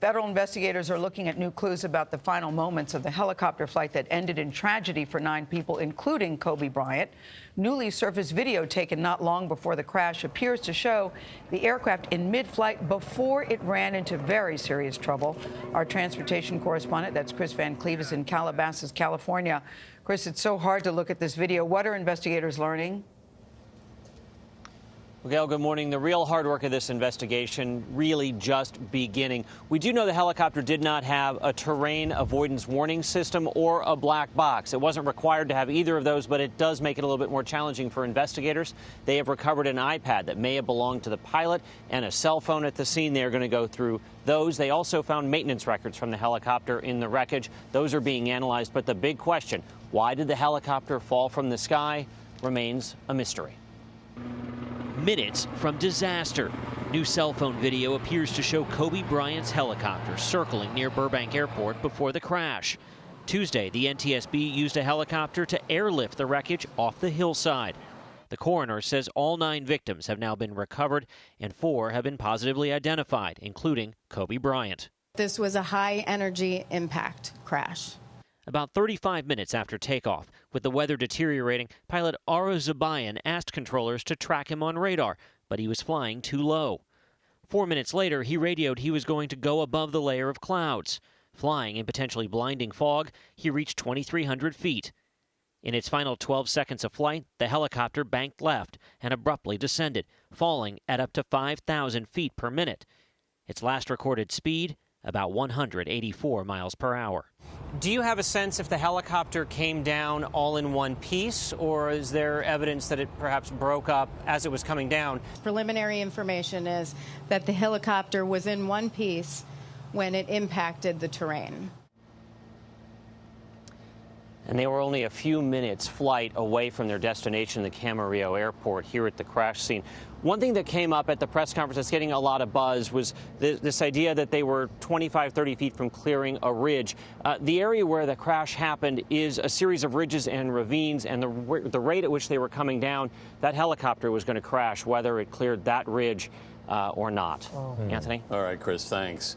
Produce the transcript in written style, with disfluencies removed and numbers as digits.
Federal investigators are looking at new clues about the final moments of the helicopter flight that ended in tragedy for 9 people, including Kobe Bryant. Newly surfaced video taken not long before the crash appears to show the aircraft in mid-flight before it ran into very serious trouble. Our transportation correspondent, that's Kris Van Cleave, is in Calabasas, California. Kris, it's so hard to look at this video. What are investigators learning? Well, Gail, good morning. The real hard work of this investigation really just beginning. We do know the helicopter did not have a terrain avoidance warning system or a black box. It wasn't required to have either of those, but it does make it a little bit more challenging for investigators. They have recovered an iPad that may have belonged to the pilot and a cell phone at the scene. They're going to go through those. They also found maintenance records from the helicopter in the wreckage. Those are being analyzed. But the big question, why did the helicopter fall from the sky, remains a mystery. Minutes from disaster. New cell phone video appears to show Kobe Bryant's helicopter circling near Burbank Airport before the crash. Tuesday, the NTSB used a helicopter to airlift the wreckage off the hillside. The coroner says all 9 victims have now been recovered and 4 have been positively identified, including Kobe Bryant. This was a high-energy impact crash. About 35 minutes after takeoff, with the weather deteriorating, pilot Ara Zabayan asked controllers to track him on radar, but he was flying too low. 4 minutes later, he radioed he was going to go above the layer of clouds. Flying in potentially blinding fog, he reached 2,300 feet. In its final 12 seconds of flight, the helicopter banked left and abruptly descended, falling at up to 5,000 feet per minute. Its last recorded speed, about 184 miles per hour. Do you have a sense if the helicopter came down all in one piece, or is there evidence that it perhaps broke up as it was coming down? Preliminary information is that the helicopter was in one piece when it impacted the terrain. And they were only a few minutes flight away from their destination, the Camarillo Airport, here at the crash scene. One thing that came up at the press conference that's getting a lot of buzz was this idea that they were 25, 30 feet from clearing a ridge. The area where the crash happened is a series of ridges and ravines, and the rate at which they were coming down, that helicopter was going to crash, whether it cleared that ridge or not. Anthony? All right, Kris, thanks.